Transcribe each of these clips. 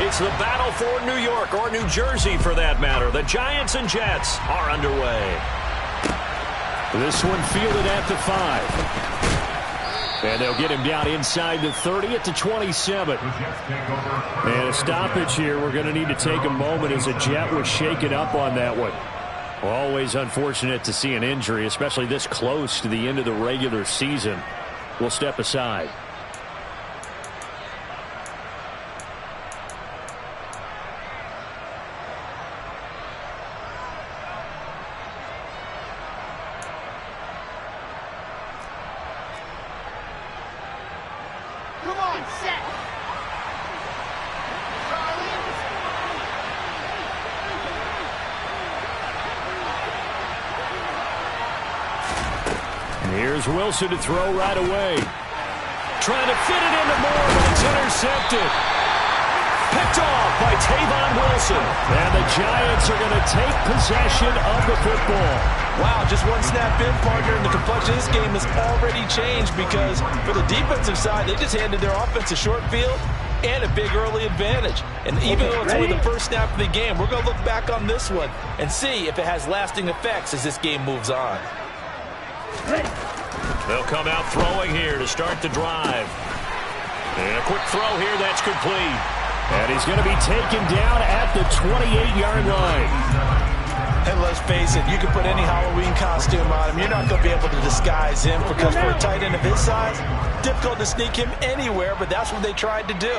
It's the battle for New York, or New Jersey for that matter. The Giants and Jets are underway. This one fielded at the 5. And they'll get him down inside the 30 at the 27. And a stoppage here. We're going to need to take a moment as a Jet was shaken up on that one. Always unfortunate to see an injury, especially this close to the end of the regular season. We'll step aside. Here's Wilson to throw right away. Trying to fit it into Moore, but it's intercepted. Picked off by Tavon Wilson. And the Giants are going to take possession of the football. Wow, just one snap in, partner, and the complexion of this game has already changed because for the defensive side, they just handed their offense a short field and a big early advantage. And even though it's only the first snap of the game, we're going to look back on this one and see if it has lasting effects as this game moves on. They'll come out throwing here to start the drive. And a quick throw here that's complete. And he's going to be taken down at the 28-yard line. And let's face it, you can put any Halloween costume on him. You're not going to be able to disguise him because for a tight end of his size, difficult to sneak him anywhere, but that's what they tried to do.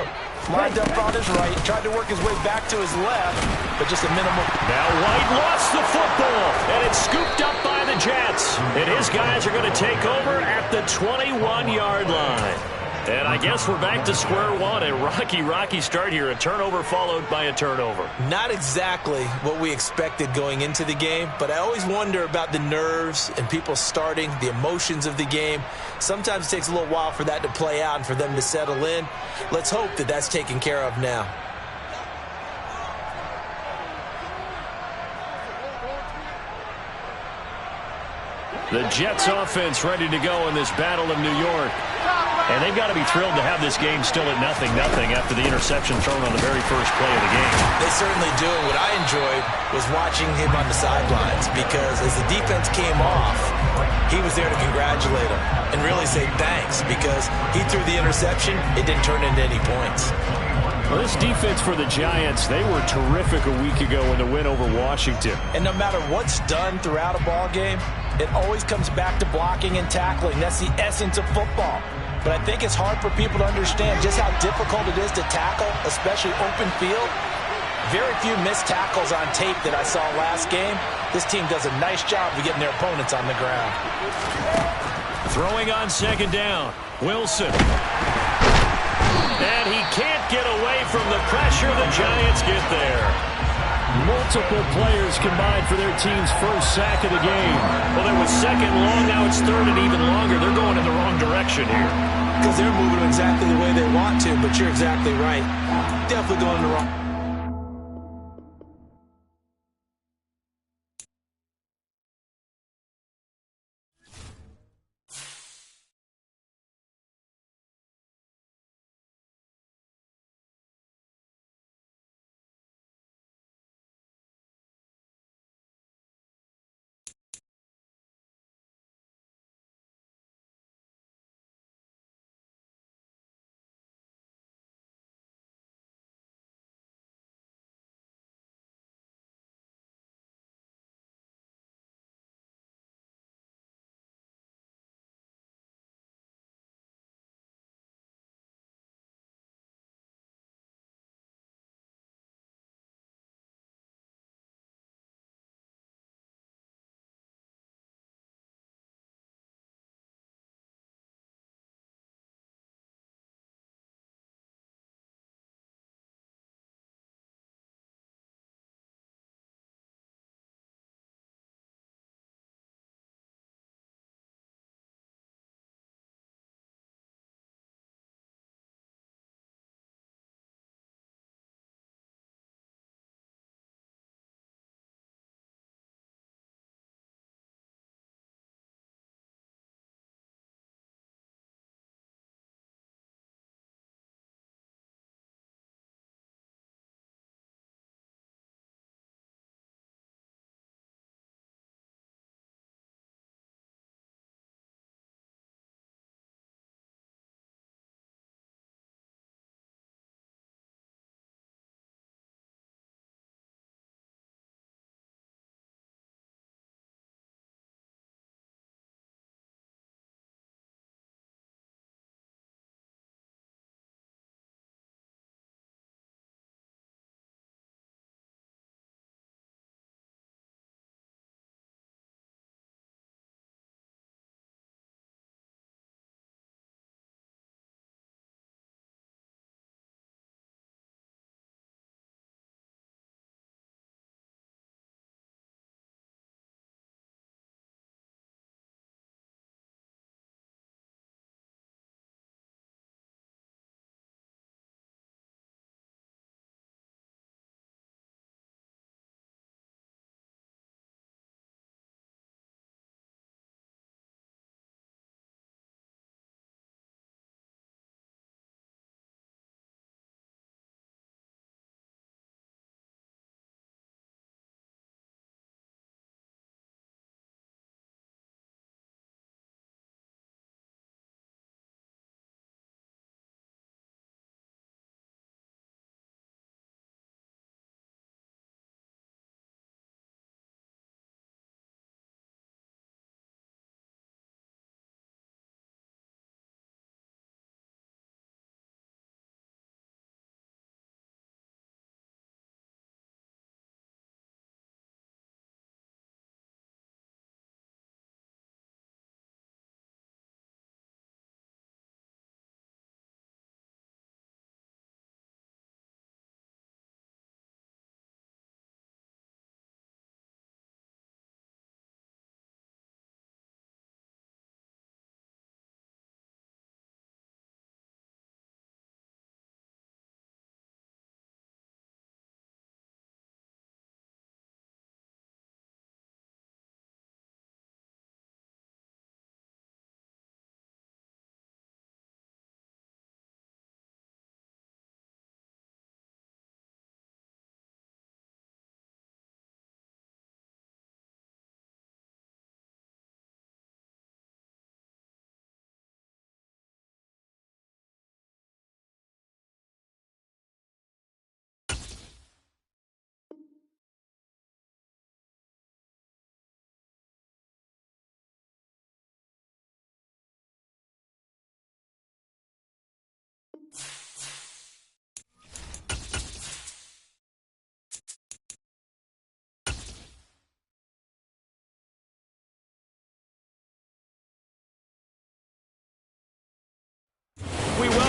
Lined up on his right, tried to work his way back to his left, but just a minimal. Now White lost the football, and it's scooped up by the Jets. And his guys are going to take over at the 21-yard line. And I guess we're back to square one. A rocky start here. A turnover followed by a turnover. Not exactly what we expected going into the game, but I always wonder about the nerves and people starting, the emotions of the game. Sometimes it takes a little while for that to play out and for them to settle in. Let's hope that that's taken care of now. The Jets offense ready to go in this battle of New York. And they've got to be thrilled to have this game still at 0-0 after the interception thrown on the very first play of the game. They certainly do. And what I enjoyed was watching him on the sidelines because as the defense came off, he was there to congratulate him and really say thanks because he threw the interception. It didn't turn into any points. Well, this defense for the Giants, they were terrific a week ago in the win over Washington. And no matter what's done throughout a ball game, it always comes back to blocking and tackling. That's the essence of football. But I think it's hard for people to understand just how difficult it is to tackle, especially open field. Very few missed tackles on tape that I saw last game. This team does a nice job of getting their opponents on the ground. Throwing on second down, Wilson. And he can't get away from the pressure. The Giants get there. Multiple players combined for their team's first sack of the game. Well, it was second long, now it's third and even longer. They're going in the wrong direction here. Because they're moving exactly the way they want to, but you're exactly right. Definitely going in the wrong.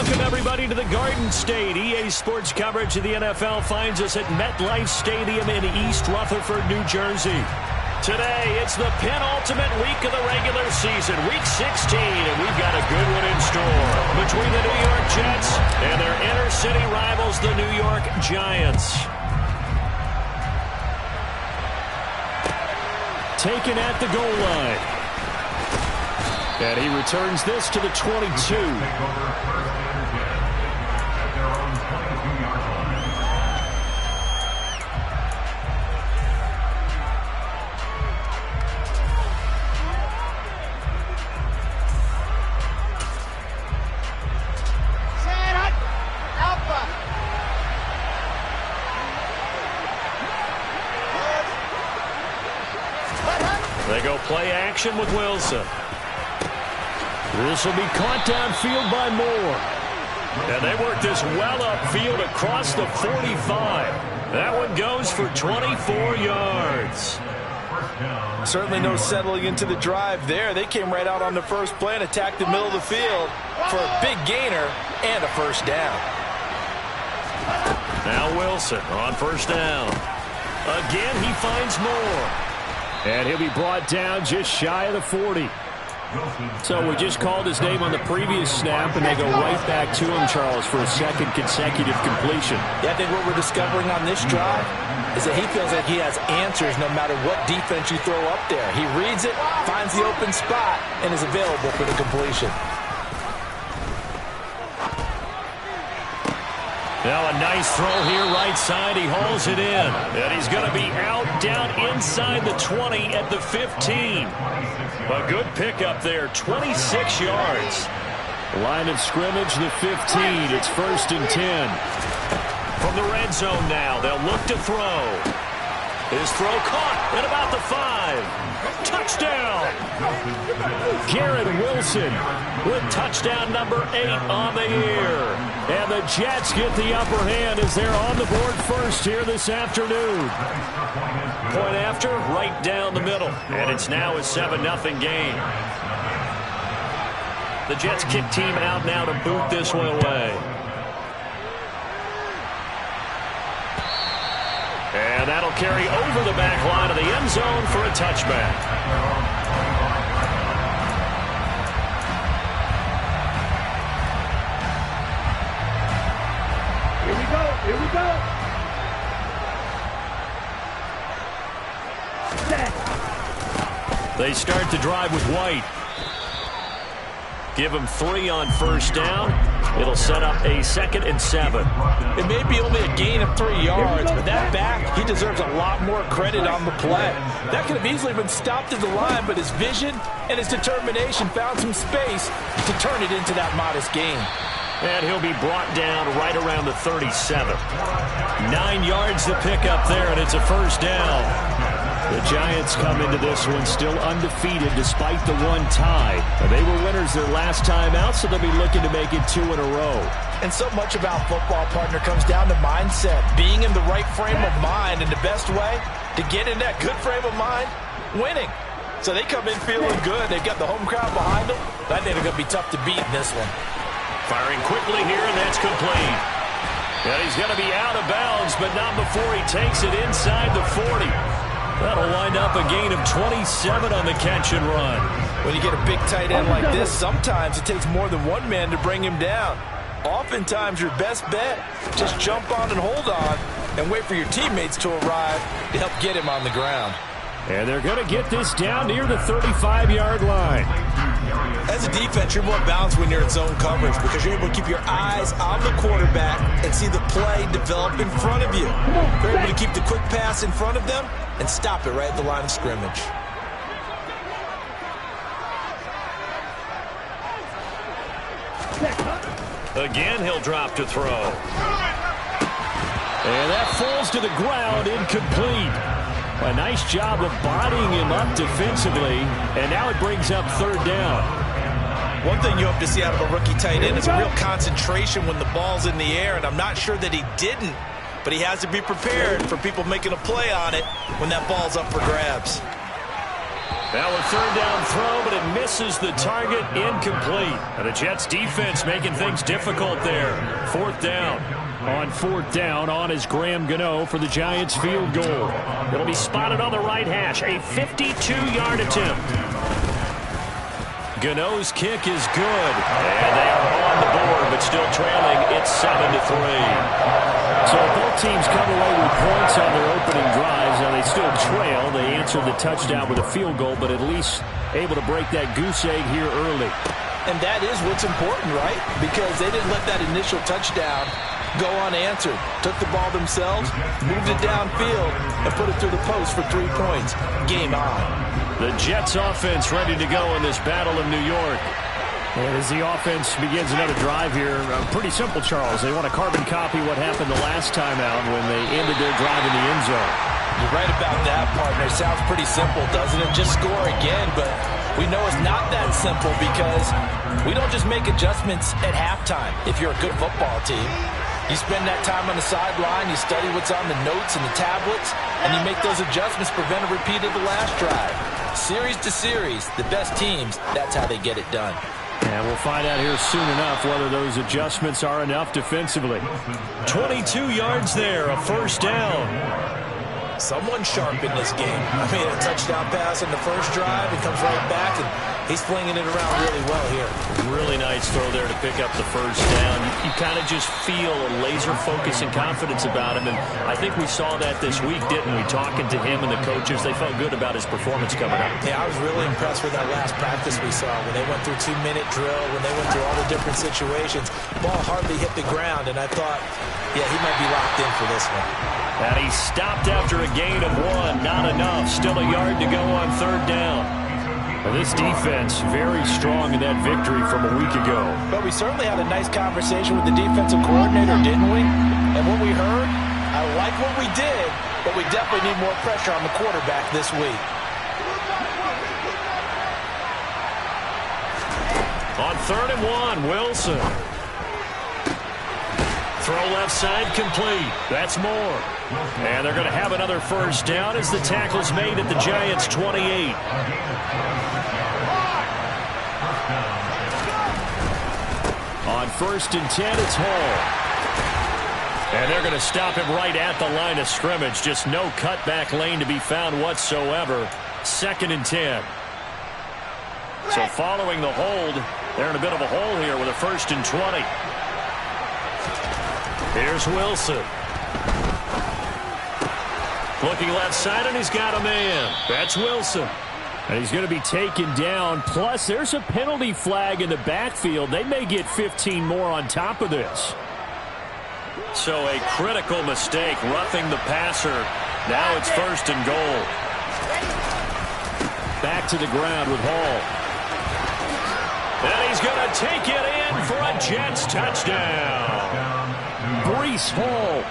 Welcome, everybody, to the Garden State. EA Sports coverage of the NFL finds us at MetLife Stadium in East Rutherford, New Jersey. Today, it's the penultimate week of the regular season, Week 16, and we've got a good one in store between the New York Jets and their inner-city rivals, the New York Giants. Taken at the goal line. And he returns this to the 22. They go play action with Wilson. This will be caught downfield by Moore. And they work this well upfield across the 45. That one goes for 24 yards. Certainly no settling into the drive there. They came right out on the first play and attacked the middle of the field for a big gainer and a first down. Now Wilson on first down. Again, he finds Moore. And he'll be brought down just shy of the 40. So we just called his name on the previous snap, and they go right back to him, Charles, for a second consecutive completion. Yeah, I think what we're discovering on this drive is that he feels like he has answers no matter what defense you throw up there. He reads it, finds the open spot, and is available for the completion. Now a nice throw here right side. He hauls it in. And he's going to be out down inside the 20 at the 15. A good pickup there, 26 yards. Line of scrimmage, the 15. It's 1st and 10. From the red zone now, they'll look to throw. His throw caught at about the 5. Touchdown! Garrett Wilson with touchdown number 8 on the year. And the Jets get the upper hand as they're on the board first here this afternoon. Point after, right down the middle. And it's now a 7-0 game. The Jets kick team out now to boot this one away. And that'll carry over the back line of the end zone for a touchback. Here we go. Here we go. Set. They start the drive with White. Give him 3 on first down. It'll set up a 2nd and 7. It may be only a gain of 3 yards, but that back, he deserves a lot more credit on the play. That could have easily been stopped at the line, but his vision and his determination found some space to turn it into that modest gain. And he'll be brought down right around the 37. 9 yards to pick up there, and it's a first down. The Giants come into this one still undefeated despite the 1 tie. They were winners their last time out, so they'll be looking to make it 2 in a row. And so much about football, partner, comes down to mindset. Being in the right frame of mind, and the best way to get in that good frame of mind, winning. So they come in feeling good. They've got the home crowd behind them. I think they're going to be tough to beat in this one. Firing quickly here, and that's complete. And he's going to be out of bounds, but not before he takes it inside the 40. That'll wind up a gain of 27 on the catch and run. When you get a big tight end like this, sometimes it takes more than one man to bring him down. Oftentimes, your best bet, just jump on and hold on and wait for your teammates to arrive to help get him on the ground. And they're going to get this down near the 35-yard line. As a defense, you're more balanced when you're in zone coverage because you're able to keep your eyes on the quarterback and see the play develop in front of you. You're able to keep the quick pass in front of them and stop it right at the line of scrimmage. Again, he'll drop to throw. And that falls to the ground, incomplete. A nice job of bodying him up defensively, and now it brings up 3rd down. One thing you hope to see out of a rookie tight end is a real concentration when the ball's in the air, and I'm not sure that he didn't, but he has to be prepared for people making a play on it when that ball's up for grabs. Now a third down throw, but it misses the target, incomplete. And the Jets defense making things difficult there. Fourth down. On fourth down, on is Graham Gano for the Giants field goal. It'll be spotted on the right hash, a 52-yard attempt. Gano's kick is good, and they are on the board, but still trailing. It's 7-3. So both teams come away with points on their opening drives. Now they still trail. They answered the touchdown with a field goal, but at least able to break that goose egg here early. And that is what's important, right? Because they didn't let that initial touchdown go unanswered. Took the ball themselves, moved it downfield, and put it through the post for 3 points. Game on. The Jets offense ready to go in this battle of New York. And as the offense begins another drive here, pretty simple, Charles. They want to carbon copy what happened the last time out when they ended their drive in the end zone. You're right about that, partner. Sounds pretty simple, doesn't it? Just score again, but we know it's not that simple because we don't just make adjustments at halftime if you're a good football team. You spend that time on the sideline, you study what's on the notes and the tablets, and you make those adjustments, prevent a repeat of the last drive. Series to series, the best teams, that's how they get it done. And we'll find out here soon enough whether those adjustments are enough defensively. 22 yards there, a first down. Someone sharp in this game. I mean, a touchdown pass in the first drive, it comes right back, and he's flinging it around really well here. Really nice throw there to pick up the first down. You kind of just feel a laser focus and confidence about him, and I think we saw that this week, didn't we? Talking to him and the coaches, they felt good about his performance coming up. Yeah, I was really impressed with that last practice we saw when they went through 2-minute drill, when they went through all the different situations. Ball hardly hit the ground, and I thought, yeah, he might be locked in for this one. And he stopped after a gain of 1. Not enough. Still a yard to go on third down. Well, this defense very strong in that victory from a week ago. But we certainly had a nice conversation with the defensive coordinator, didn't we? And what we heard, I like what we did, but we definitely need more pressure on the quarterback this week. On 3rd and 1, Wilson. Throw left side complete. That's more. And they're going to have another first down as the tackle's made at the Giants' 28. On 1st and 10, it's Hall. And they're going to stop him right at the line of scrimmage. Just no cutback lane to be found whatsoever. 2nd and 10. So following the hold, they're in a bit of a hole here with a 1st and 20. Here's Wilson. Looking left side, and he's got a man. That's Wilson. And he's going to be taken down. Plus, there's a penalty flag in the backfield. They may get 15 more on top of this. So a critical mistake, roughing the passer. Now it's 1st and goal. Back to the ground with Hall. And he's going to take it in for a Jets touchdown. Breece Hall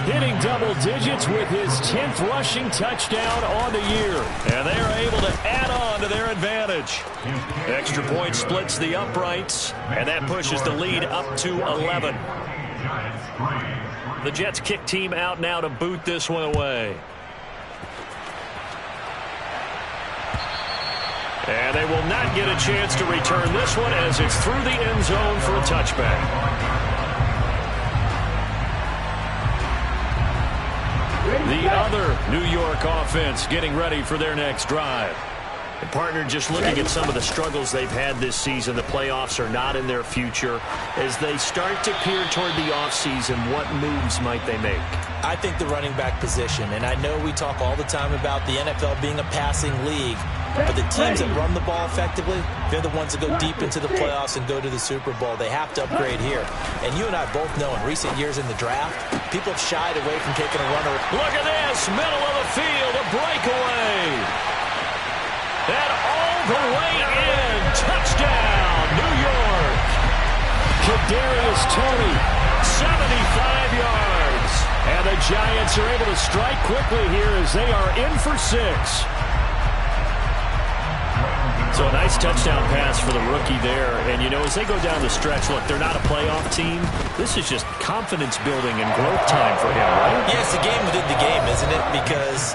hitting double digits with his 10th rushing touchdown on the year. And they are able to add on to their advantage. Extra point splits the uprights, and that pushes the lead up to 11. The Jets kick team out now to boot this one away. And they will not get a chance to return this one as it's through the end zone for a touchback. The other New York offense getting ready for their next drive. And partner, just looking at some of the struggles they've had this season, the playoffs are not in their future. As they start to peer toward the offseason, what moves might they make? I think the running back position, and I know we talk all the time about the NFL being a passing league, but the teams that run the ball effectively, they're the ones that go deep into the playoffs and go to the Super Bowl. They have to upgrade here. And you and I both know in recent years in the draft, people have shied away from taking a runner. Look at this, middle of the field, a breakaway. And all the way in, touchdown, New York. Kadarius Toney, 75 yards. And the Giants are able to strike quickly here as they are in for 6. So a nice touchdown pass for the rookie there. And, you know, as they go down the stretch, look, they're not a playoff team. This is just confidence building and growth time for him, right? Yeah, it's a game within the game, isn't it? Because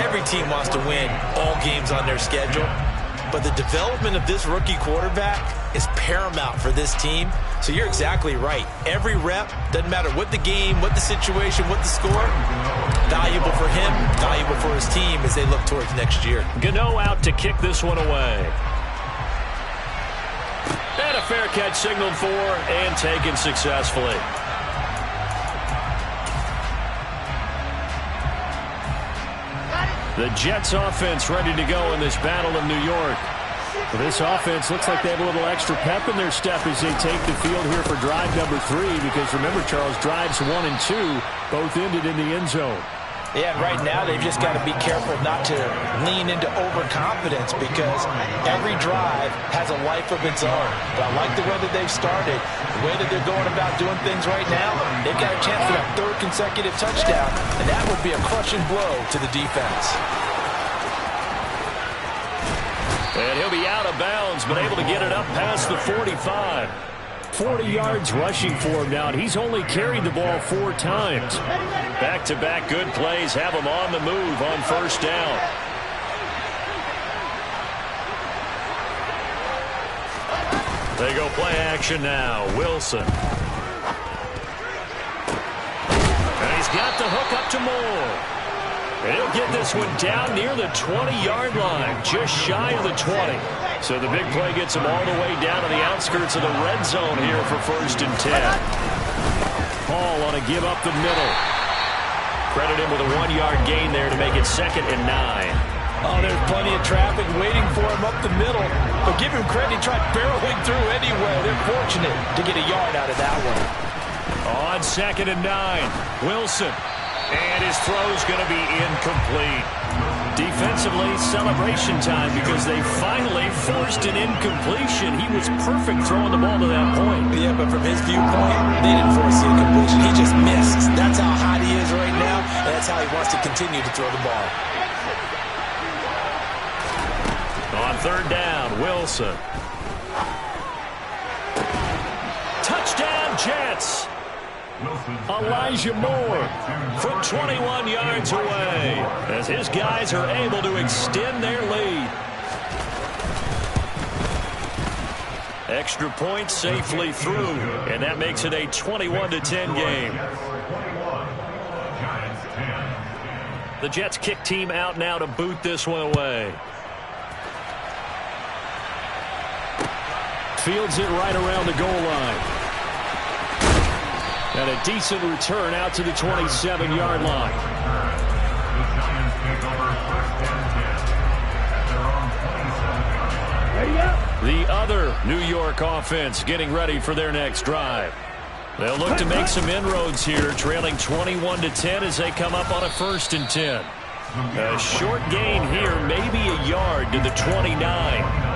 every team wants to win all games on their schedule. But the development of this rookie quarterback is paramount for this team. So you're exactly right. Every rep, doesn't matter what the game, what the situation, what the score, valuable for him, valuable for his team as they look towards next year. Gano out to kick this one away. And a fair catch signaled for and taken successfully. The Jets offense ready to go in this battle of New York. Well, this offense looks like they have a little extra pep in their step as they take the field here for drive number 3. Because remember, Charles, drives 1 and 2 both ended in the end zone. Yeah, and right now they've just got to be careful not to lean into overconfidence because every drive has a life of its own. But I like the way that they've started, the way that they're going about doing things right now. They've got a chance for that 3rd consecutive touchdown, and that would be a crushing blow to the defense. And he'll be out of bounds, but able to get it up past the 45. 40 yards rushing for him now, and he's only carried the ball 4 times. Back-to-back good plays have him on the move on 1st down. They go play action now. Wilson. And he's got the hook up to Moore. And he'll get this one down near the 20-yard line, just shy of the 20. So the big play gets him all the way down to the outskirts of the red zone here for 1st and 10. Hall on a give up the middle. Credit him with a 1-yard gain there to make it 2nd and 9. Oh, there's plenty of traffic waiting for him up the middle. But give him credit, he tried barreling through anyway. They're fortunate to get a yard out of that one. On 2nd and 9, Wilson. And his throw's going to be incomplete. Defensively, celebration time because they finally forced an incompletion. He was perfect throwing the ball to that point. Yeah, but from his viewpoint, they didn't force the incompletion. He just missed. That's how hot he is right now, and that's how he wants to continue to throw the ball. On 3rd down, Wilson. Touchdown, Jets. Elijah Moore from 21 yards away as his guys are able to extend their lead. Extra point safely through, and that makes it a 21-10 game. The Jets kick team out now to boot this one away. Fields it right around the goal line. And a decent return out to the 27-yard line. The other New York offense getting ready for their next drive. They'll look to make some inroads here, trailing 21-10 as they come up on a 1st and 10. A short gain here, maybe a yard to the 29.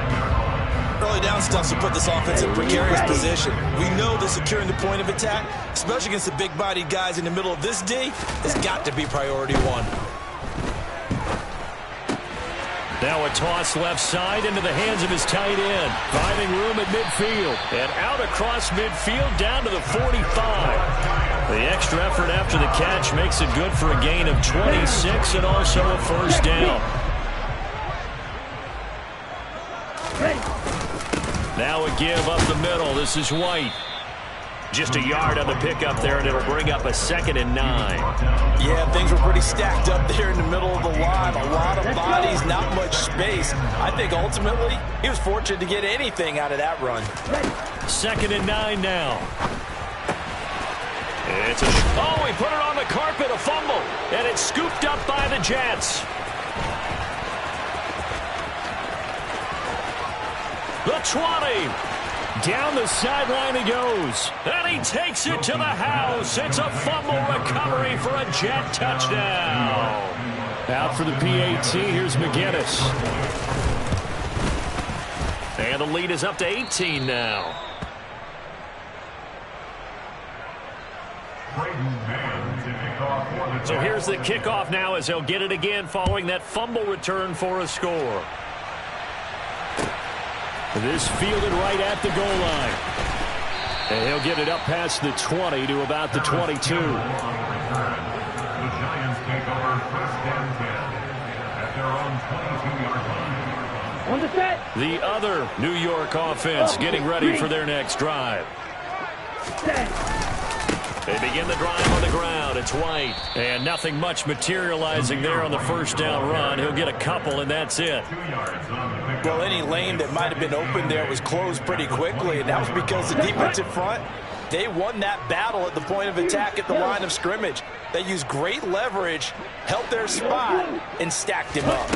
Early down stuff to put this offense in precarious position. We know that securing the point of attack, especially against the big-bodied guys in the middle of this D, has got to be priority 1. Now a toss left side into the hands of his tight end. Finding room at midfield. And out across midfield down to the 45. The extra effort after the catch makes it good for a gain of 26 and also a 1st down. Now a give up the middle. This is White. Just a yard on the pickup there, and it'll bring up a 2nd and 9. Yeah, things were pretty stacked up there in the middle of the line. A lot of bodies, not much space. I think ultimately he was fortunate to get anything out of that run. 2nd and 9 now. It's he put it on the carpet, a fumble, and it's scooped up by the Jets. The 20. Down the sideline he goes. And he takes it to the house. It's a fumble recovery for a Jet touchdown. Out for the PAT. Here's McGinnis. And the lead is up to 18 now. So here's the kickoff now as they'll get it again following that fumble return for a score. This fielded right at the goal line. And he'll get it up past the 20 to about the 22. The Giants take over first and 10 at their own 22-yard line. On the set. The other New York offense getting ready for their next drive. Set. They begin the drive on the ground. It's White. And nothing much materializing there on the first down run. He'll get a couple, and that's it. Well, any lane that might have been open there was closed pretty quickly, and that was because the defensive front, they won that battle at the point of attack at the line of scrimmage. They used great leverage, held their spot, and stacked him up.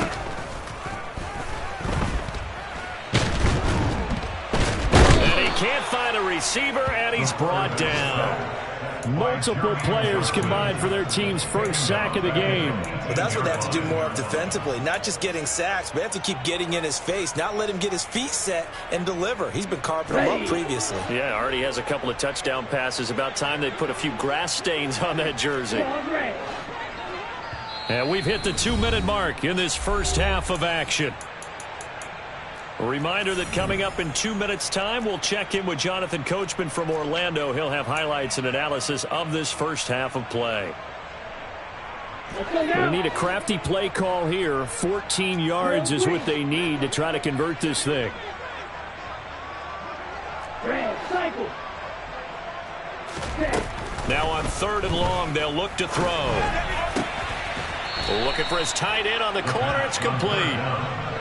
And he can't find a receiver, and he's brought down. Multiple players combined for their team's first sack of the game. But that's what they have to do more of defensively, not just getting sacks, but they have to keep getting in his face, not let him get his feet set and deliver. He's been carving them up previously. Yeah, already has a couple of touchdown passes. About time they put a few grass stains on that jersey. And we've hit the 2-minute mark in this first half of action. A reminder that coming up in 2 minutes' time, we'll check in with Jonathan Coachman from Orlando. He'll have highlights and analysis of this first half of play. They need a crafty play call here. 14 yards is what they need to try to convert this thing. Now on 3rd and long, they'll look to throw. Looking for his tight end on the corner. It's complete.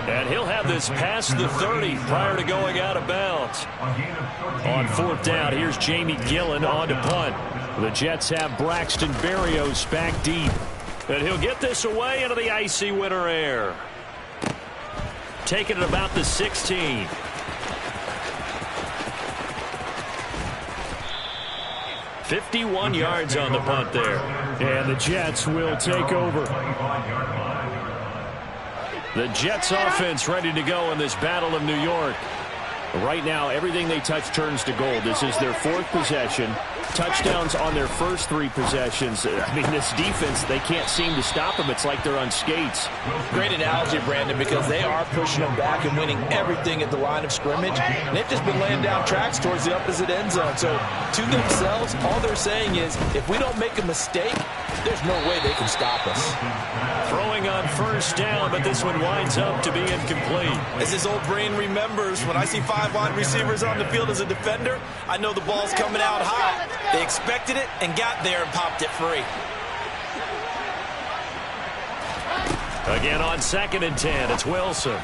And he'll have this past the 30 prior to going out of bounds. On 4th down, here's Jamie Gillen on to punt. The Jets have Braxton Berrios back deep. And he'll get this away into the icy winter air. Taking it about the 16. $51 yards on the punt there. And the Jets will take over. The Jets offense ready to go in this Battle of New York. Right now, everything they touch turns to gold. This is their 4th possession. Touchdowns on their first 3 possessions. I mean, this defense, they can't seem to stop them. It's like they're on skates. Great analogy, Brandon, because they are pushing them back and winning everything at the line of scrimmage. And they've just been laying down tracks towards the opposite end zone. So to themselves, all they're saying is, if we don't make a mistake, there's no way they can stop us. Throwing on first down, but this one winds up to be incomplete. As his old brain remembers, when I see 5 wide receivers on the field as a defender, I know the ball's coming out hot. They expected it and got there and popped it free. Again on 2nd and 10, it's Wilson.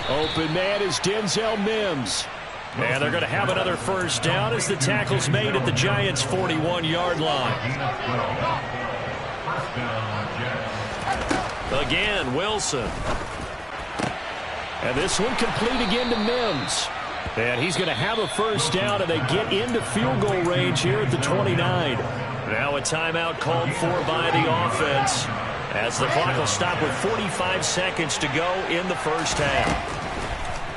Open man is Denzel Mims. And they're going to have another first down as the tackle's made at the Giants' 41-yard line. Again, Wilson. And this one complete again to Mims. And he's going to have a first down, and they get into field goal range here at the 29. Now a timeout called for by the offense, as the clock will stop with 45 seconds to go in the first half.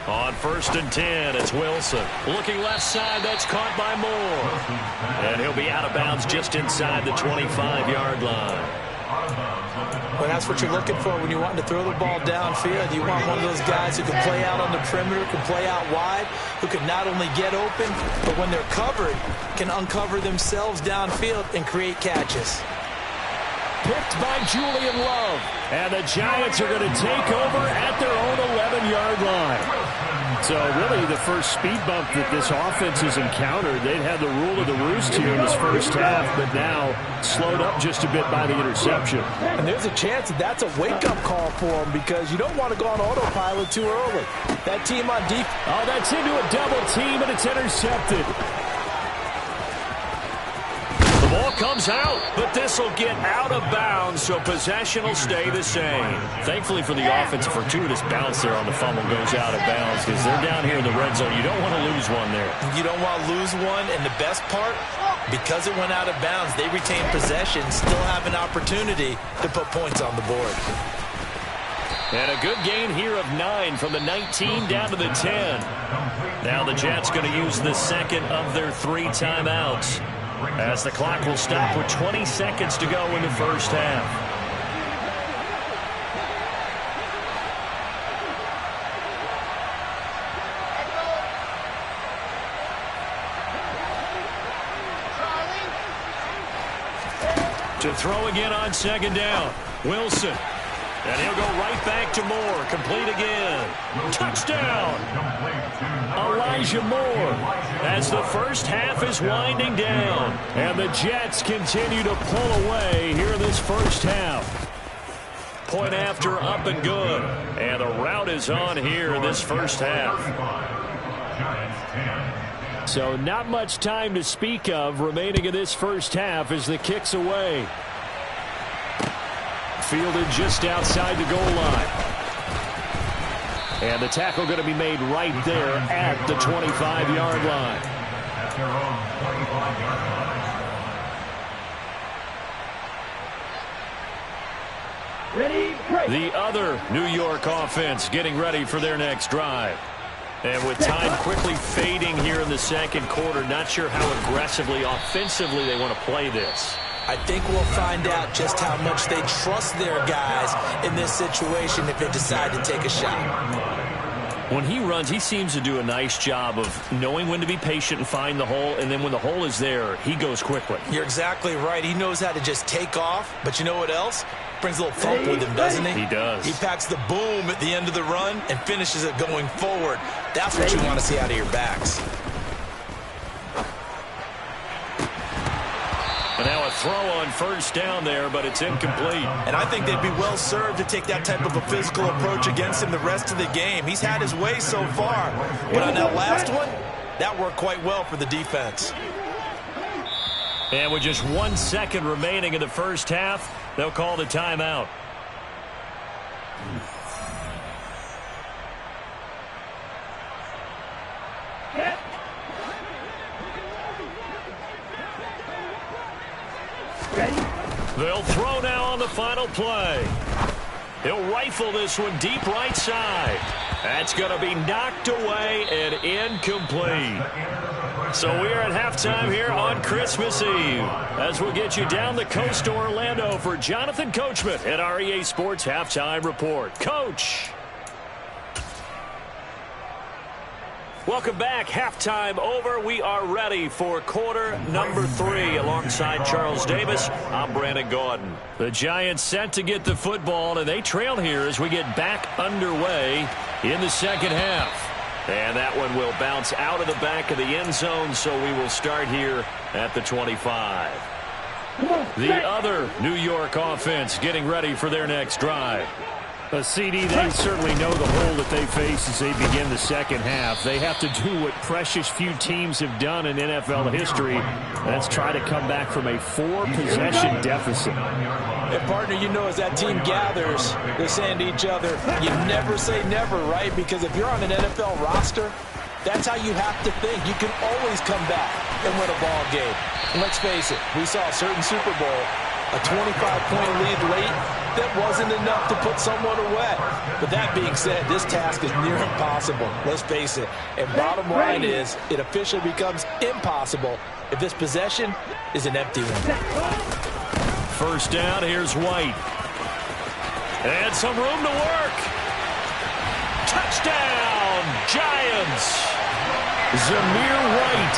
On 1st and 10, it's Wilson. Looking left side, that's caught by Moore. And he'll be out of bounds just inside the 25-yard line. Well, that's what you're looking for when you're wanting to throw the ball downfield. You want one of those guys who can play out on the perimeter, can play out wide, who can not only get open, but when they're covered, can uncover themselves downfield and create catches. Picked by Julian Love. And the Giants are going to take over at their own 11-yard line. So really the first speed bump that this offense has encountered. They'd had the rule of the roost here in this first half, but now slowed up just a bit by the interception. And there's a chance that that's a wake-up call for them, because you don't want to go on autopilot too early. That team on defense. Oh, that's into a double team, and it's intercepted. The ball comes out, but this will get out of bounds, so possession will stay the same. Thankfully for the offense, a fortuitous bounce there on the fumble goes out of bounds, because they're down here in the red zone. You don't want to lose one there. You don't want to lose one, and the best part, because it went out of bounds, they retain possession, still have an opportunity to put points on the board. And a good gain here of 9 from the 19 down to the 10. Now the Jets going to use the second of their 3 timeouts, as the clock will stop with 20 seconds to go in the first half. To throw again on second down. Wilson. And he'll go right back to Moore. Complete again. Touchdown. Elijah Moore as the first half is winding down. And the Jets continue to pull away here in this first half. Point after up and good. And the route is on here in this first half. So not much time to speak of remaining in this first half as the kick's away. Fielded just outside the goal line. And the tackle going to be made right there at the 25-yard line. At their own 25-yard line. Ready, The other New York offense getting ready for their next drive. And with time quickly fading here in the second quarter, not sure how aggressively, offensively they want to play this. I think we'll find out just how much they trust their guys in this situation if they decide to take a shot. When he runs, he seems to do a nice job of knowing when to be patient and find the hole, and then when the hole is there, he goes quickly. You're exactly right. He knows how to just take off, but you know what else? Brings a little thump with him, doesn't he? He does. He packs the boom at the end of the run and finishes it going forward. That's what you want to see out of your backs. And now a throw on first down there, but it's incomplete. And I think they'd be well served to take that type of a physical approach against him the rest of the game. He's had his way so far, but on that last one, that worked quite well for the defense. And with just 1 second remaining in the first half, they'll call the timeout. They'll throw now on the final play. He'll rifle this one deep right side. That's going to be knocked away and incomplete. So we are at halftime here on Christmas Eve as we'll get you down the coast to Orlando for Jonathan Coachman at our EA Sports Halftime Report. Coach. Welcome back. Halftime over. We are ready for quarter number 3 alongside Charles Davis. I'm Brandon Gaudin. The Giants set to get the football, and they trail here as we get back underway in the second half. And that one will bounce out of the back of the end zone, so we will start here at the 25. The other New York offense getting ready for their next drive. A CD, they certainly know the hole that they face as they begin the second half. They have to do what precious few teams have done in NFL history. That's try to come back from a 4-possession deficit. And, partner, you know as that team gathers, they're saying to each other, you never say never, right? Because if you're on an NFL roster, that's how you have to think. You can always come back and win a ball game. And let's face it, we saw a certain Super Bowl, a 25-point lead late, that wasn't enough to put someone away. But that being said, this task is near impossible. Let's face it. And bottom line is, it officially becomes impossible if this possession is an empty one. First down, here's White. And some room to work. Touchdown, Giants. Zamir White,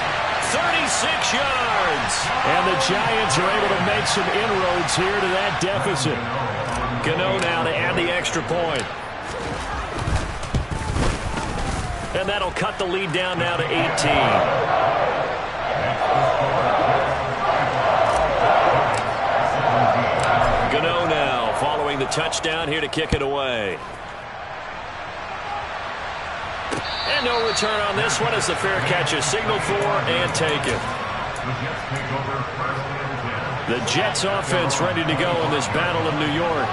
36 yards. And the Giants are able to make some inroads here to that deficit. Gano now to add the extra point. And that'll cut the lead down now to 18. Gano now following the touchdown here to kick it away. And no return on this one as the fair catch is signaled for and taken. The Jets offense ready to go in this battle of New York.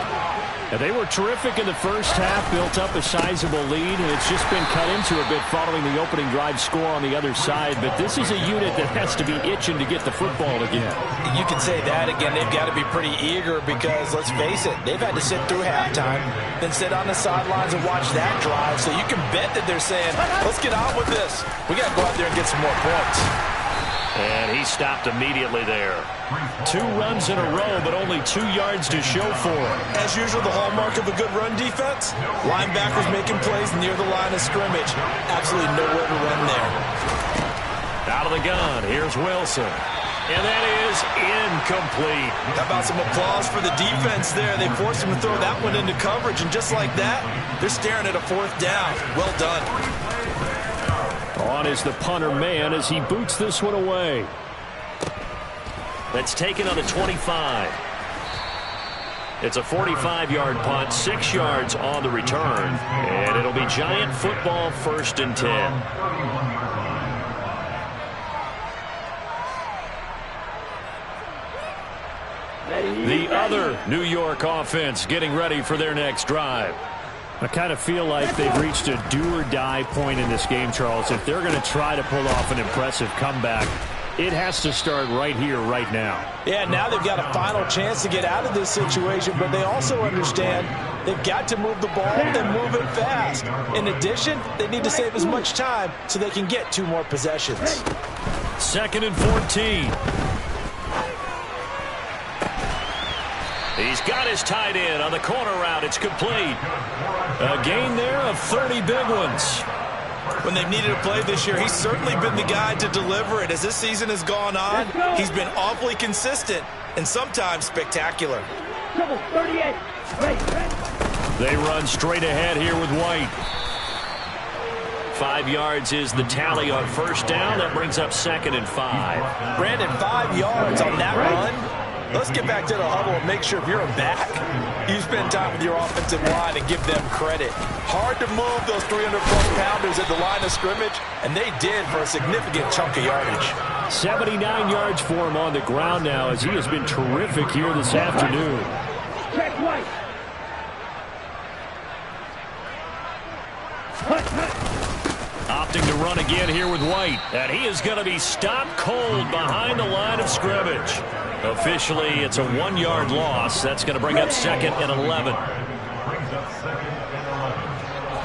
And they were terrific in the first half, built up a sizable lead, and it's just been cut into a bit following the opening drive score on the other side. But this is a unit that has to be itching to get the football again. You can say that again. They've got to be pretty eager because, let's face it, they've had to sit through halftime, then sit on the sidelines and watch that drive. So you can bet that they're saying, let's get on with this. We got to go out there and get some more points. And he stopped immediately there. 2 runs in a row, but only 2 yards to show for it. As usual, the hallmark of a good run defense, linebackers making plays near the line of scrimmage. Absolutely nowhere to run there. Out of the gun, here's Wilson. And that is incomplete. How about some applause for the defense there? They forced him to throw that one into coverage, and just like that, they're staring at a 4th down. Well done. On is the punter man as he boots this one away. That's taken on the 25. It's a 45-yard punt, 6 yards on the return, and it'll be Giant football 1st and 10. The other New York offense getting ready for their next drive. I kind of feel like they've reached a do-or-die point in this game, Charles. If they're going to try to pull off an impressive comeback, it has to start right here, right now. Yeah, now they've got a final chance to get out of this situation, but they also understand they've got to move the ball and move it fast. In addition, they need to save as much time so they can get 2 more possessions. 2nd and 14. He's got his tight end on the corner route. It's complete. A gain there of 30 big ones. When they've needed a play this year, he's certainly been the guy to deliver it. As this season has gone on, he's been awfully consistent and sometimes spectacular. 38. They run straight ahead here with White. 5 yards is the tally on 1st down. That brings up 2nd and 5. Brandon, 5 yards on that run. Let's get back to the huddle and make sure if you're a back, you spend time with your offensive line and give them credit. Hard to move those 300-plus pounders at the line of scrimmage, and they did for a significant chunk of yardage. 79 yards for him on the ground now as he has been terrific here this afternoon. Check White. Opting to run again here with White, and he is going to be stopped cold behind the line of scrimmage. Officially, it's a 1-yard loss. That's going to bring up 2nd and 11. Brings up 2nd and 11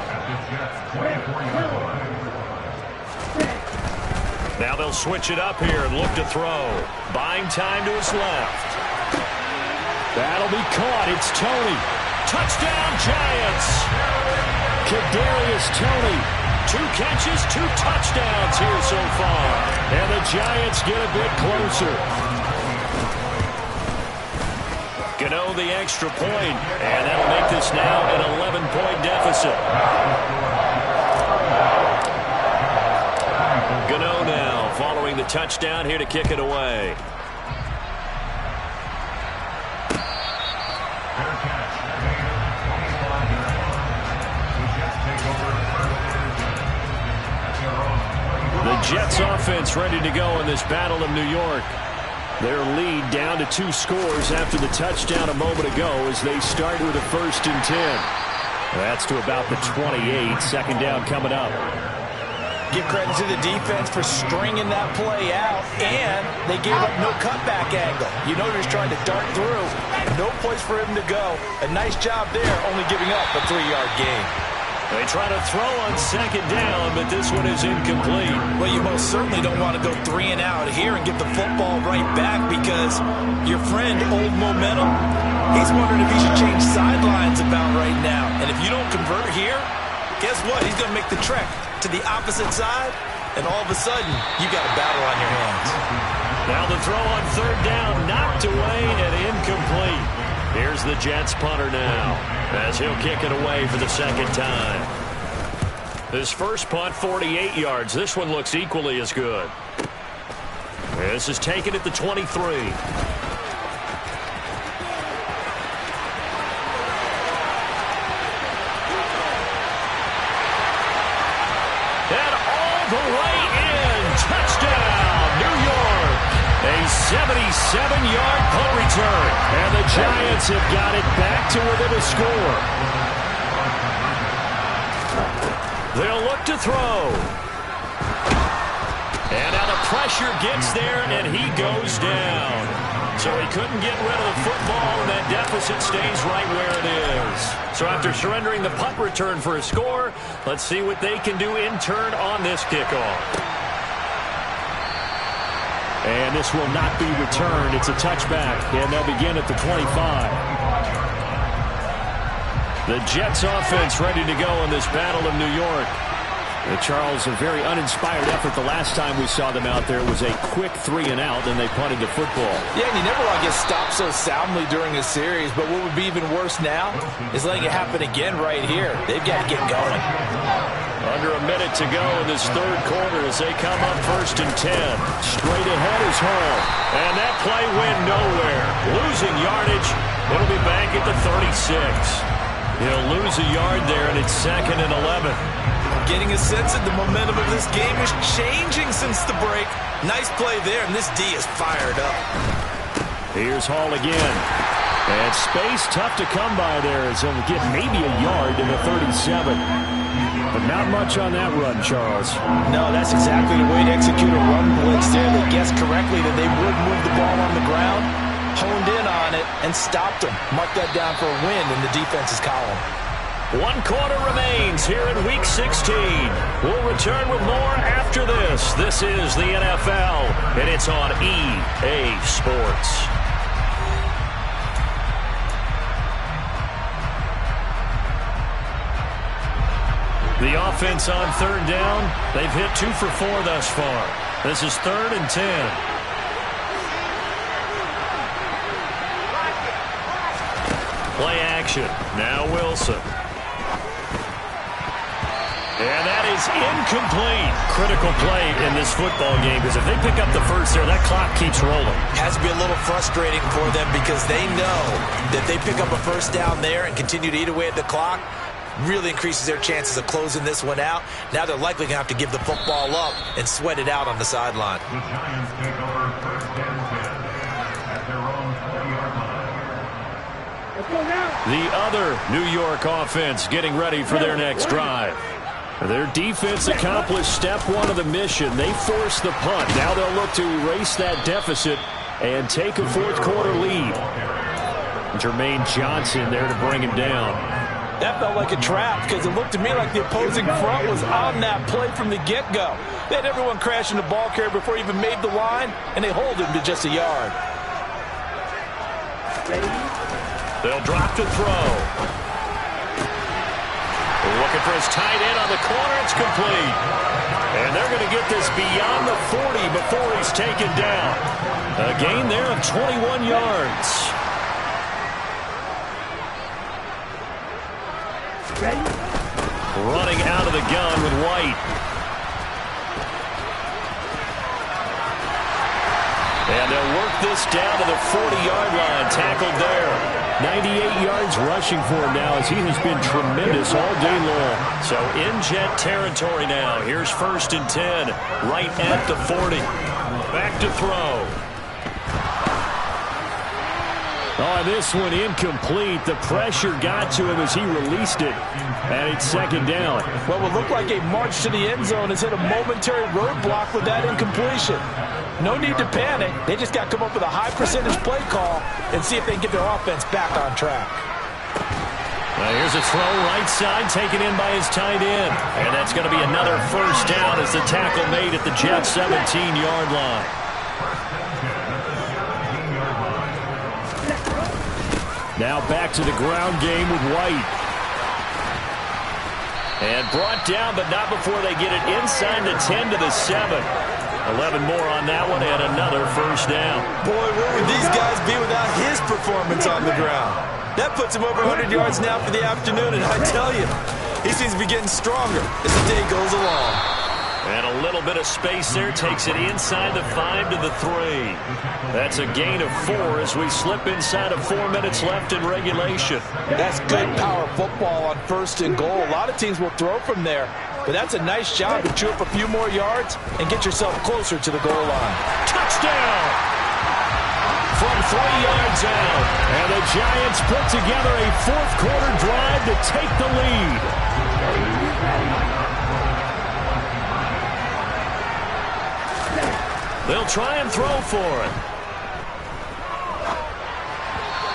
at the Jets' 24-yard line. Now they'll switch it up here and look to throw. Buying time to his left. That'll be caught. It's Toney. Touchdown, Giants. Kadarius Toney. 2 catches, 2 touchdowns here so far. And the Giants get a bit closer. Gano the extra point, and that'll make this now an 11-point deficit. Gano now following the touchdown here to kick it away. The Jets offense ready to go in this Battle of New York. Their lead down to 2 scores after the touchdown a moment ago as they start with a 1st and 10. That's to about the 28. 2nd down coming up. Give credit to the defense for stringing that play out, and they gave up no cutback angle. You know he's trying to dart through. No place for him to go. A nice job there, only giving up a 3-yard gain. They try to throw on 2nd down, but this one is incomplete. Well, you most certainly don't want to go 3 and out here and get the football right back because your friend, Old Momentum, he's wondering if he should change sidelines about right now. And if you don't convert here, guess what? He's going to make the trek to the opposite side, and all of a sudden, you got a battle on your hands. Now the throw on 3rd down, knocked away and incomplete. Here's the Jets punter now as he'll kick it away for the 2nd time. His first punt, 48 yards. This one looks equally as good. This is taken at the 23. And all the way in. Touchdown, New York. A 77-yard punt return. And the Giants have got it back to within a score. They'll look to throw. And now the pressure gets there, and he goes down. So he couldn't get rid of the football, and that deficit stays right where it is. So after surrendering the punt return for a score, let's see what they can do in turn on this kickoff. And this will not be returned. It's a touchback, and they'll begin at the 25. The Jets offense ready to go in this Battle of New York. Charles, a very uninspired effort. The last time we saw them out there was a quick 3-and-out, and they punted the football. Yeah, and you never want to get stopped so soundly during a series, but what would be even worse now is letting it happen again right here. They've got to get going. Under a minute to go in this third quarter as they come up 1st and 10. Straight ahead is Hall. And that play went nowhere. Losing yardage. It'll be back at the 36. He'll lose a yard there, and it's 2nd and 11. Getting a sense that the momentum of this game is changing since the break. Nice play there, and this D is fired up. Here's Hall again. And space tough to come by there as he'll get maybe a yard to the 37. But not much on that run, Charles. No, that's exactly the way to execute a run blitz there. They guessed correctly that they would move the ball on the ground, honed in on it, and stopped them. Mark that down for a win in the defense's column. 1 quarter remains here in Week 16. We'll return with more after this. This is the NFL, and it's on EA Sports. The offense on 3rd down. They've hit 2 for 4 thus far. This is 3rd and 10. Play action. Now Wilson. And that is incomplete. Critical play in this football game because if they pick up the first there, that clock keeps rolling. Has to be a little frustrating for them because they know that they pick up a first down there and continue to eat away at the clock. Really increases their chances of closing this one out. Now they're likely going to have to give the football up and sweat it out on the sideline. The Giants take over 1st and 10 at their own 20-yard line. Let's go now. The other New York offense getting ready for their next drive. Their defense accomplished step 1 of the mission. They forced the punt. Now they'll look to erase that deficit and take a 4th quarter lead. Jermaine Johnson there to bring him down. That felt like a trap because it looked to me like the opposing front was on that play from the get-go. They had everyone crashing the ball carrier before he even made the line, and they hold him to just a yard. They'll drop to throw. Looking for his tight end on the corner. It's complete. And they're going to get this beyond the 40 before he's taken down. A gain there of 21 yards. Running out of the gun with White. And they'll work this down to the 40-yard line. Tackled there. 98 yards rushing for him now as he has been tremendous all day long. So in Jet territory now. Here's 1st and 10. Right at the 40. Back to throw. Oh, this one incomplete. The pressure got to him as he released it. And it's 2nd down. What would look like a march to the end zone has hit a momentary roadblock with that incompletion. No need to panic. They just got to come up with a high percentage play call and see if they can get their offense back on track. Here's a throw right side taken in by his tight end. And that's going to be another 1st down as the tackle made at the Jets 17-yard line. Now back to the ground game with White. And brought down, but not before they get it inside the 10 to the 7. 11 more on that one and another 1st down. Boy, where would these guys be without his performance on the ground? That puts him over 100 yards now for the afternoon, and I tell you, he seems to be getting stronger as the day goes along. And a little bit of space there takes it inside the 5 to the 3. That's a gain of 4 as we slip inside of 4 minutes left in regulation. That's good power football on 1st and goal. A lot of teams will throw from there, but that's a nice job to chew up a few more yards and get yourself closer to the goal line. Touchdown! From 3 yards out. And the Giants put together a 4th quarter drive to take the lead. They'll try and throw for it.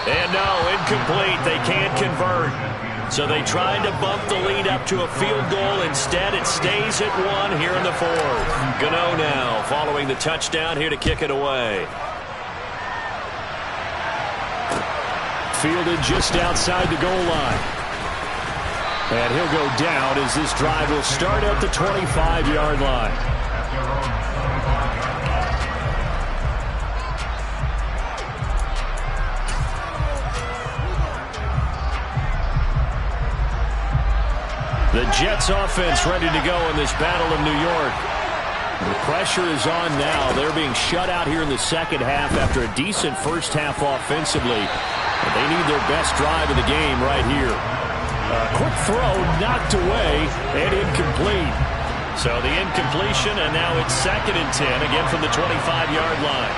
And no, incomplete. They can't convert. So they tried to bump the lead up to a field goal. Instead, it stays at 1 here in the 4th. Gano now following the touchdown here to kick it away. Fielded just outside the goal line. And he'll go down as this drive will start at the 25-yard line. The Jets offense ready to go in this battle of New York. The pressure is on now. They're being shut out here in the second half after a decent first half offensively. But they need their best drive of the game right here. Quick throw knocked away and incomplete. So the incompletion, and now it's 2nd and 10, again from the 25-yard line.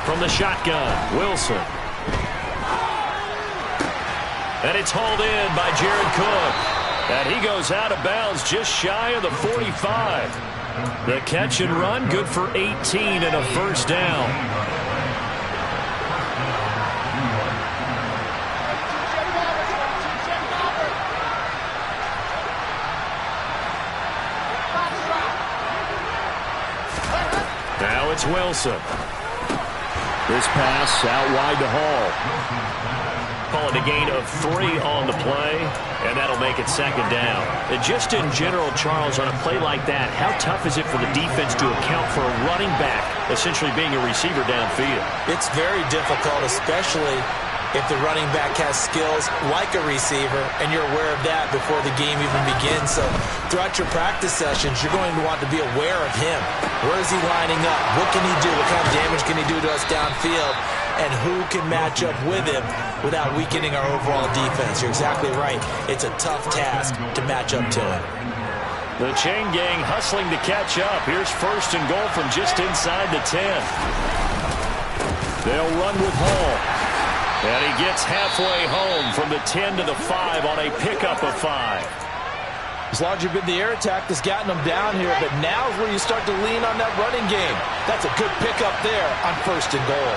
From the shotgun, Wilson. And it's hauled in by Jared Cook. And he goes out of bounds just shy of the 45. The catch and run, good for 18 and a first down. Now it's Wilson. This pass out wide to Hall. Call it a gain of 3 on the play, and that'll make it 2nd down. And just in general, Charles, on a play like that, how tough is it for the defense to account for a running back essentially being a receiver downfield? It's very difficult, especially if the running back has skills like a receiver, and you're aware of that before the game even begins. So throughout your practice sessions, you're going to want to be aware of him. Where is he lining up? What can he do? What kind of damage can he do to us downfield? And who can match up with him without weakening our overall defense? You're exactly right. It's a tough task to match up to him. The chain gang hustling to catch up. Here's 1st and goal from just inside the 10. They'll run with Hall. And he gets halfway home from the 10 to the 5 on a pickup of 5. It's largely been the air attack that's gotten them down here, but now is where you start to lean on that running game. That's a good pickup there on 1st and goal.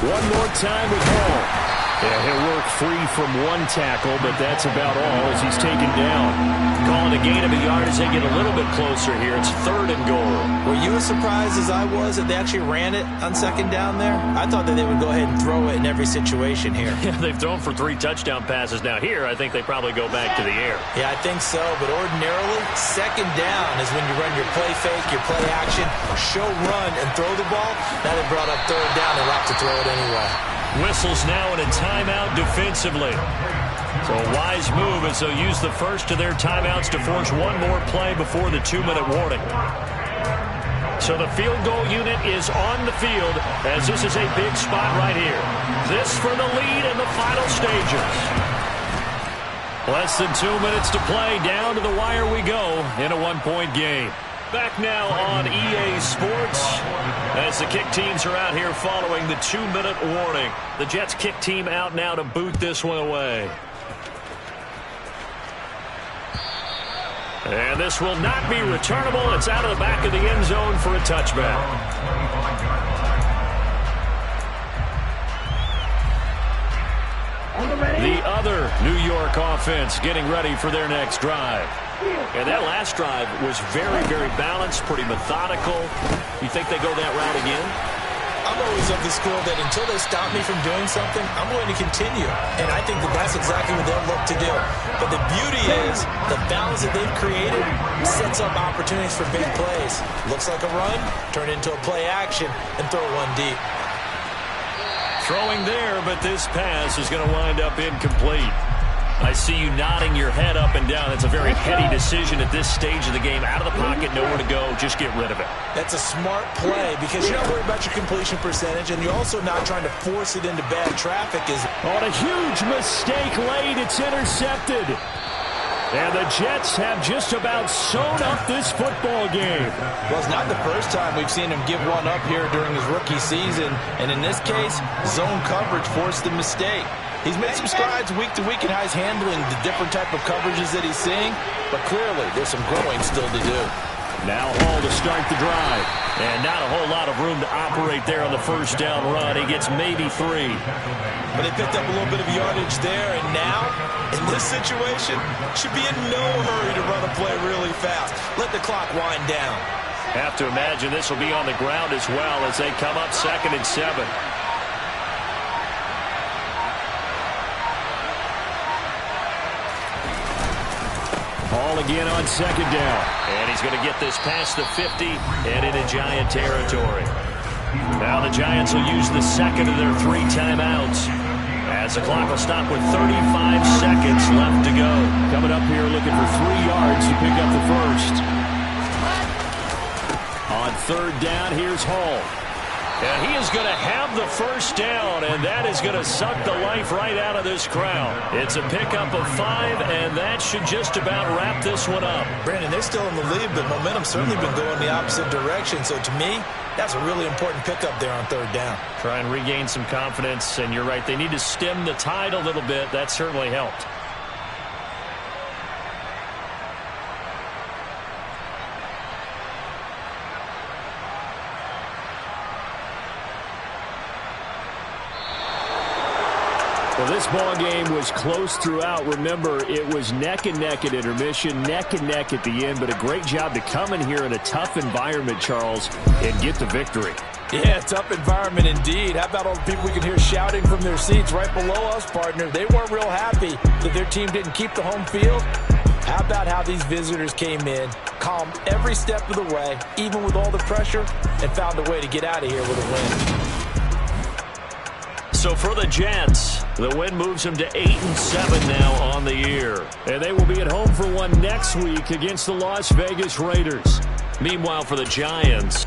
One more time with Hall. Yeah, he'll work free from one tackle, but that's about all as he's taken down. Calling a gain of a yard as they get a little bit closer here. It's 3rd and goal. Were you as surprised as I was that they actually ran it on 2nd down there? I thought that they would go ahead and throw it in every situation here. Yeah, they've thrown for 3 touchdown passes. Now here, I think they probably go back to the air. Yeah, I think so, but ordinarily, 2nd down is when you run your play fake, your play action, show run, and throw the ball. Now they brought up 3rd down, they'll have to throw it anyway. Whistles now in a timeout defensively. So a wise move as they'll use the first of their timeouts to force one more play before the 2-minute warning. So the field goal unit is on the field as this is a big spot right here. This for the lead in the final stages. Less than 2 minutes to play. Down to the wire we go in a 1-point game. Back now on EA Sports as the kick teams are out here following the 2-minute warning. The Jets kick team out now to boot this one away. And this will not be returnable. It's out of the back of the end zone for a touchback. The other New York offense getting ready for their next drive. And that last drive was very, very balanced, pretty methodical. You think they go that route again? I'm always of the school that until they stop me from doing something, I'm going to continue. And I think that that's exactly what they'll look to do. But the beauty is the balance that they've created sets up opportunities for big plays. Looks like a run, turn into a play action, and throw one deep. Throwing there, but this pass is going to wind up incomplete. I see you nodding your head up and down. It's a very heady decision at this stage of the game. Out of the pocket, nowhere to go. Just get rid of it. That's a smart play because you're not worried about your completion percentage, and you're also not trying to force it into bad traffic. On a huge mistake late, it's intercepted. And the Jets have just about sewn up this football game. Well, it's not the first time we've seen him give one up here during his rookie season. And in this case, zone coverage forced the mistake. He's made some strides week to week in how he's handling the different type of coverages that he's seeing. But clearly, there's some growing still to do. Now Hall to start the drive. And not a whole lot of room to operate there on the first down run. He gets maybe 3. But they picked up a little bit of yardage there. And now, in this situation, should be in no hurry to run a play really fast. Let the clock wind down. Have to imagine this will be on the ground as well as they come up 2nd and 7. Ball again on second down. And he's going to get this past the 50 and into Giant territory. Now the Giants will use the second of their 3 timeouts, as the clock will stop with 35 seconds left to go. Coming up here looking for 3 yards to pick up the first. On third down, here's Hall. And he is going to have the first down, and that is going to suck the life right out of this crowd. It's a pickup of 5, and that should just about wrap this one up. Brandon, they're still in the lead, but momentum's certainly been going the opposite direction. So to me, that's a really important pickup there on third down. Try and regain some confidence, and you're right. They need to stem the tide a little bit. That certainly helped. Well, this ball game was close throughout. Remember, it was neck and neck at intermission, neck and neck at the end, but a great job to come in here in a tough environment, Charles, and get the victory. Yeah, tough environment indeed. How about all the people we can hear shouting from their seats right below us, partner? They weren't real happy that their team didn't keep the home field. How about how these visitors came in, calm every step of the way, even with all the pressure, and found a way to get out of here with a win. So for the Jets, the win moves them to 8-7 now on the year. And they will be at home for one next week against the Las Vegas Raiders. Meanwhile, for the Giants,